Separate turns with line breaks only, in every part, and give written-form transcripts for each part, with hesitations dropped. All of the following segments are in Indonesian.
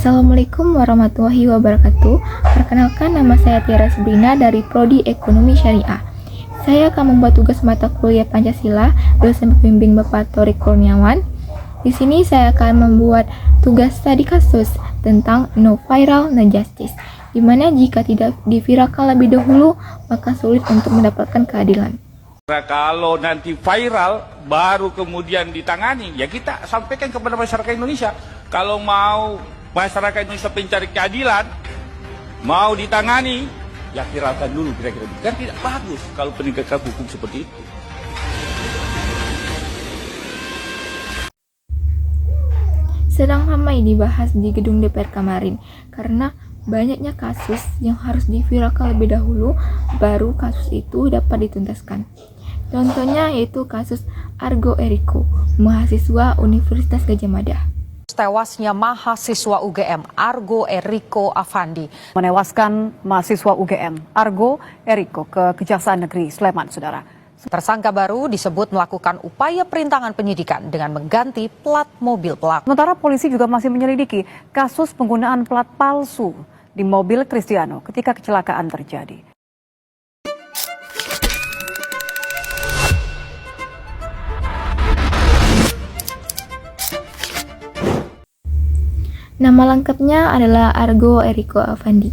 Assalamualaikum warahmatullahi wabarakatuh. Perkenalkan, nama saya Tiara Sabrina dari Prodi Ekonomi Syariah. Saya akan membuat tugas mata kuliah Pancasila dosen pembimbing Bapak Torik Kurniawan. Di sini saya akan membuat tugas studi kasus tentang no viral, no justice, di mana jika tidak diviralkan lebih dahulu, maka sulit untuk mendapatkan keadilan.
Kalau nanti viral baru kemudian ditangani, ya kita sampaikan kepada masyarakat Indonesia. Kalau mau masyarakat Indonesia mencari keadilan, mau ditangani, ya viralkan dulu kira-kira. Kan tidak bagus kalau penegakan hukum seperti itu.
Sedang ramai dibahas di gedung DPR kemarin karena banyaknya kasus yang harus diviralkan lebih dahulu baru kasus itu dapat dituntaskan. Contohnya yaitu kasus Argo Eriko, mahasiswa Universitas Gadjah Mada.
Tewasnya mahasiswa UGM Argo Eriko Afandi
menewaskan mahasiswa UGM Argo Eriko ke Kejaksaan Negeri Sleman, saudara.
Tersangka baru disebut melakukan upaya perintangan penyidikan dengan mengganti plat mobil pelaku.
Sementara polisi juga masih menyelidiki kasus penggunaan plat palsu di mobil Kristiano ketika kecelakaan terjadi.
Nama lengkapnya adalah Argo Eriko Afandi.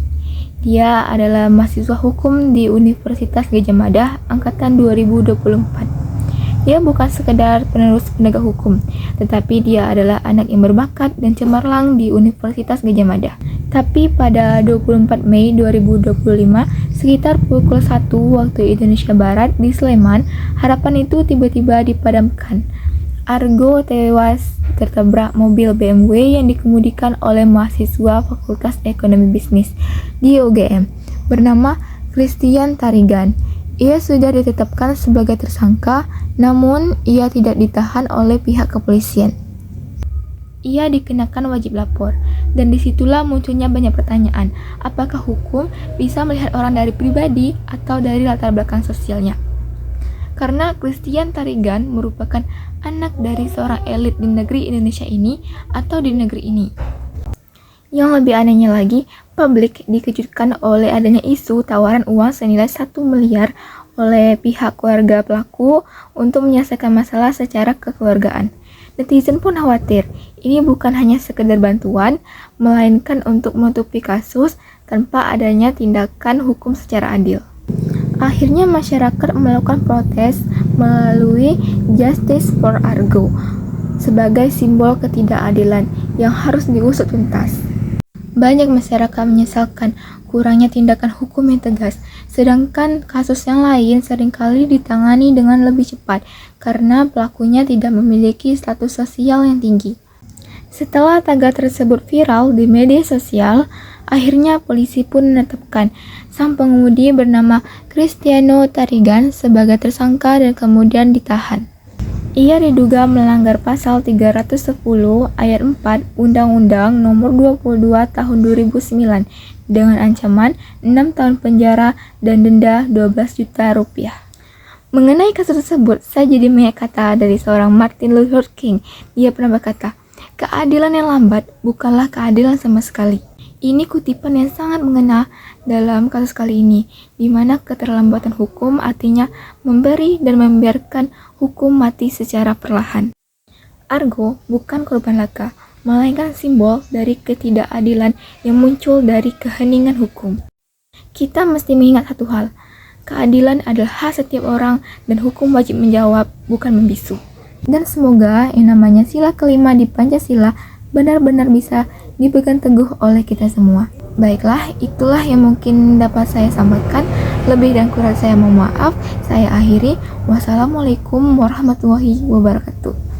Dia adalah mahasiswa hukum di Universitas Gadjah Mada angkatan 2024. Dia bukan sekedar penerus penegak hukum, tetapi dia adalah anak yang berbakat dan cemerlang di Universitas Gadjah Mada. Tapi pada 24 Mei 2025, sekitar pukul 1 waktu Indonesia Barat di Sleman, harapan itu tiba-tiba dipadamkan. Argo tewas tertabrak mobil BMW yang dikemudikan oleh mahasiswa Fakultas Ekonomi Bisnis di UGM bernama Christian Tarigan. Ia sudah ditetapkan sebagai tersangka, namun ia tidak ditahan oleh pihak kepolisian. Ia dikenakan wajib lapor, dan disitulah munculnya banyak pertanyaan, apakah hukum bisa melihat orang dari pribadi atau dari latar belakang sosialnya. Karena Christian Tarigan merupakan anak dari seorang elit di negeri Indonesia ini atau di negeri ini. Yang lebih anehnya lagi, publik dikejutkan oleh adanya isu tawaran uang senilai 1 miliar oleh pihak keluarga pelaku untuk menyelesaikan masalah secara kekeluargaan. Netizen pun khawatir, ini bukan hanya sekedar bantuan, melainkan untuk menutupi kasus tanpa adanya tindakan hukum secara adil. Akhirnya masyarakat melakukan protes melalui Justice for Argo sebagai simbol ketidakadilan yang harus diusut tuntas. Banyak masyarakat menyesalkan kurangnya tindakan hukum yang tegas, sedangkan kasus yang lain seringkali ditangani dengan lebih cepat karena pelakunya tidak memiliki status sosial yang tinggi. Setelah tagar tersebut viral di media sosial, akhirnya polisi pun menetapkan sang pengemudi bernama Cristiano Tarigan sebagai tersangka dan kemudian ditahan. Ia diduga melanggar pasal 310 ayat 4 Undang-Undang Nomor 22 Tahun 2009 dengan ancaman 6 tahun penjara dan denda 12 juta rupiah. Mengenai kasus tersebut, saya jadi mengingat kata dari seorang Martin Luther King. Dia pernah berkata, "Keadilan yang lambat bukanlah keadilan sama sekali." Ini kutipan yang sangat mengena dalam kasus kali ini, di mana keterlambatan hukum artinya memberi dan membiarkan hukum mati secara perlahan. Argo bukan korban laka, melainkan simbol dari ketidakadilan yang muncul dari keheningan hukum. Kita mesti mengingat satu hal, keadilan adalah hak setiap orang dan hukum wajib menjawab, bukan membisu. Dan semoga yang namanya sila kelima di Pancasila benar-benar bisa dipegang teguh oleh kita semua. Baiklah, itulah yang mungkin dapat saya sampaikan. Lebih dan kurang saya mohon maaf. Saya akhiri. Wassalamualaikum warahmatullahi wabarakatuh.